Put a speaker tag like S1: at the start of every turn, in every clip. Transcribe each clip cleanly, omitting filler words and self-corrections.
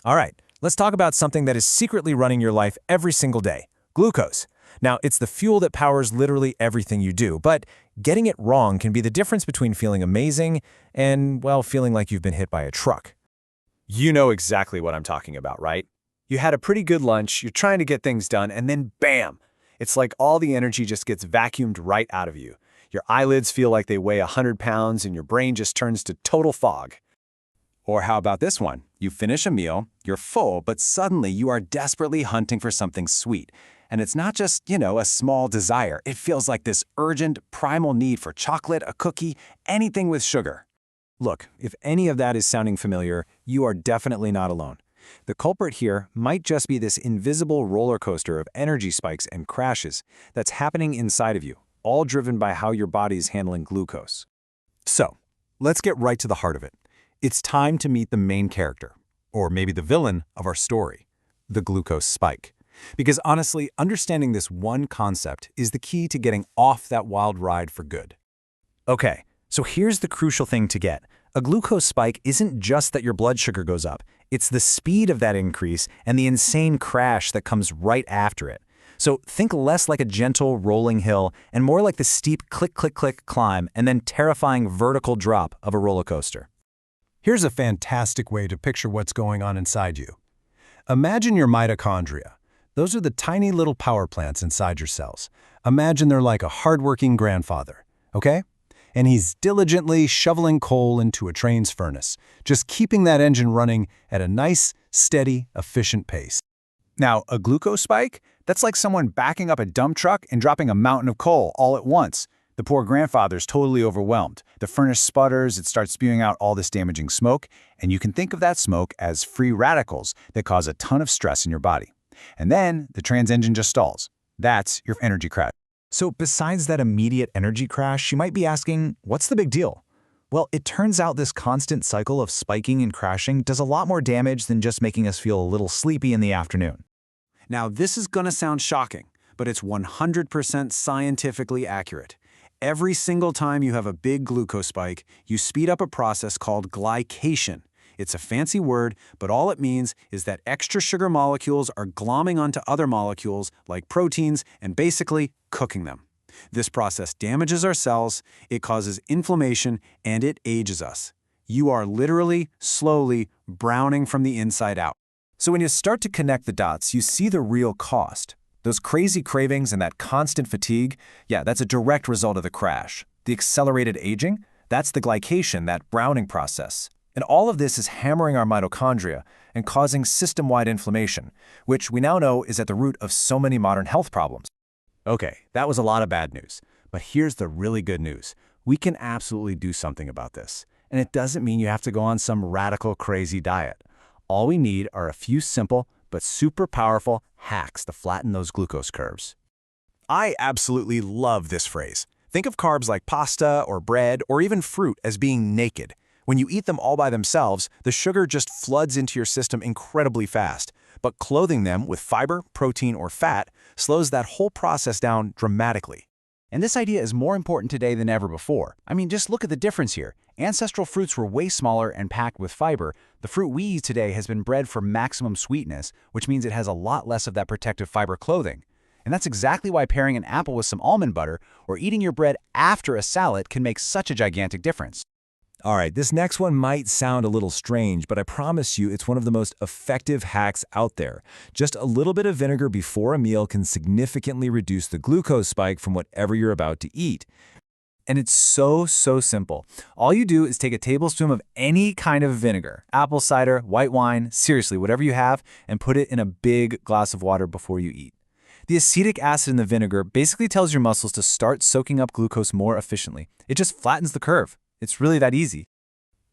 S1: All right, let's talk about something that is secretly running your life every single day: glucose. Now, it's the fuel that powers literally everything you do, but getting it wrong can be the difference between feeling amazing and, well, feeling like you've been hit by a truck.
S2: You know exactly what I'm talking about, right? You had a pretty good lunch, you're trying to get things done, and then bam! It's like all the energy just gets vacuumed right out of you. Your eyelids feel like they weigh 100 pounds and your brain just turns to total fog. Or how about this one? You finish a meal, you're full, but suddenly you are desperately hunting for something sweet. And it's not just, a small desire. It feels like this urgent, primal need for chocolate, a cookie, anything with sugar.
S1: Look, if any of that is sounding familiar, you are definitely not alone. The culprit here might just be this invisible roller coaster of energy spikes and crashes that's happening inside of you, all driven by how your body is handling glucose. So, let's get right to the heart of it. It's time to meet the main character, or maybe the villain of our story, the glucose spike. Because honestly, understanding this one concept is the key to getting off that wild ride for good. Okay, so here's the crucial thing to get. A glucose spike isn't just that your blood sugar goes up. It's the speed of that increase and the insane crash that comes right after it. So think less like a gentle rolling hill and more like the steep click, click, click climb and then terrifying vertical drop of a roller coaster.
S3: Here's a fantastic way to picture what's going on inside you. Imagine your mitochondria. Those are the tiny little power plants inside your cells. Imagine they're like a hardworking grandfather, okay? And he's diligently shoveling coal into a train's furnace, just keeping that engine running at a nice, steady, efficient pace.
S2: Now, a glucose spike? That's like someone backing up a dump truck and dropping a mountain of coal all at once. The poor grandfather's totally overwhelmed. The furnace sputters, it starts spewing out all this damaging smoke, and you can think of that smoke as free radicals that cause a ton of stress in your body. And then the trans engine just stalls. That's your energy crash.
S1: So besides that immediate energy crash, you might be asking, what's the big deal? Well, it turns out this constant cycle of spiking and crashing does a lot more damage than just making us feel a little sleepy in the afternoon.
S2: Now, this is going to sound shocking, but it's 100% scientifically accurate. Every single time you have a big glucose spike, you speed up a process called glycation. It's a fancy word, but all it means is that extra sugar molecules are glomming onto other molecules, like proteins, and basically cooking them. This process damages our cells, it causes inflammation, and it ages us. You are literally, slowly browning from the inside out.
S1: So when you start to connect the dots, you see the real cost. Those crazy cravings and that constant fatigue, that's a direct result of the crash. The accelerated aging, that's the glycation, that browning process. And all of this is hammering our mitochondria and causing system-wide inflammation, which we now know is at the root of so many modern health problems.
S2: Okay, that was a lot of bad news, but here's the really good news. We can absolutely do something about this. And it doesn't mean you have to go on some radical, crazy diet. All we need are a few simple but super powerful hacks to flatten those glucose curves.
S1: I absolutely love this phrase. Think of carbs like pasta or bread or even fruit as being naked. When you eat them all by themselves, the sugar just floods into your system incredibly fast. But clothing them with fiber, protein, or fat slows that whole process down dramatically.
S2: And this idea is more important today than ever before. I mean, just look at the difference here. Ancestral fruits were way smaller and packed with fiber. The fruit we eat today has been bred for maximum sweetness, which means it has a lot less of that protective fiber clothing. And that's exactly why pairing an apple with some almond butter or eating your bread after a salad can make such a gigantic difference.
S1: All right, this next one might sound a little strange, but I promise you it's one of the most effective hacks out there. Just a little bit of vinegar before a meal can significantly reduce the glucose spike from whatever you're about to eat. And it's so simple. All you do is take a tablespoon of any kind of vinegar, apple cider, white wine, seriously, whatever you have, and put it in a big glass of water before you eat. The acetic acid in the vinegar basically tells your muscles to start soaking up glucose more efficiently. It just flattens the curve. It's really that easy.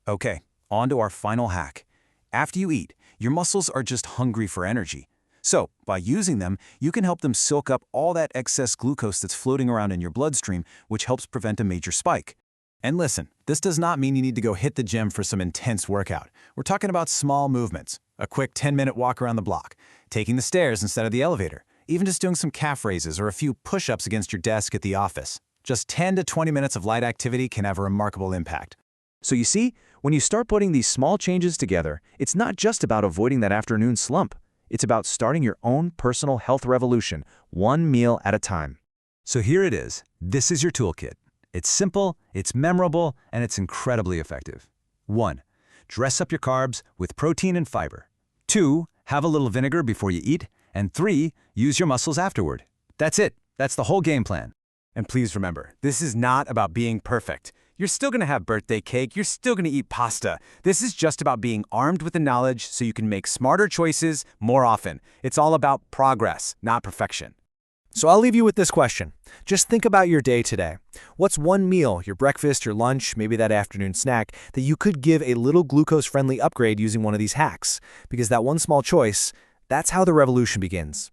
S1: Okay, on to our final hack. After you eat, your muscles are just hungry for energy. So, by using them, you can help them soak up all that excess glucose that's floating around in your bloodstream, which helps prevent a major spike. And listen, this does not mean you need to go hit the gym for some intense workout. We're talking about small movements, a quick 10-minute walk around the block, taking the stairs instead of the elevator, even just doing some calf raises or a few push-ups against your desk at the office. Just 10 to 20 minutes of light activity can have a remarkable impact. So you see,
S4: When you start putting these small changes together, it's not just about avoiding that afternoon slump. It's about starting your own personal health revolution, one meal at a time.
S1: So here it is. This is your toolkit. It's simple, it's memorable, and it's incredibly effective. 1. Dress up your carbs with protein and fiber. 2. Have a little vinegar before you eat. And 3. Use your muscles afterward. That's it. That's the whole game plan.
S2: And please remember, this is not about being perfect. You're still going to have birthday cake, you're still going to eat pasta. This is just about being armed with the knowledge so you can make smarter choices more often. It's all about progress, not perfection.
S5: So I'll leave you with this question. Just think about your day today. What's one meal, your breakfast, your lunch, maybe that afternoon snack, that you could give a little glucose-friendly upgrade using one of these hacks? Because that one small choice, that's how the revolution begins.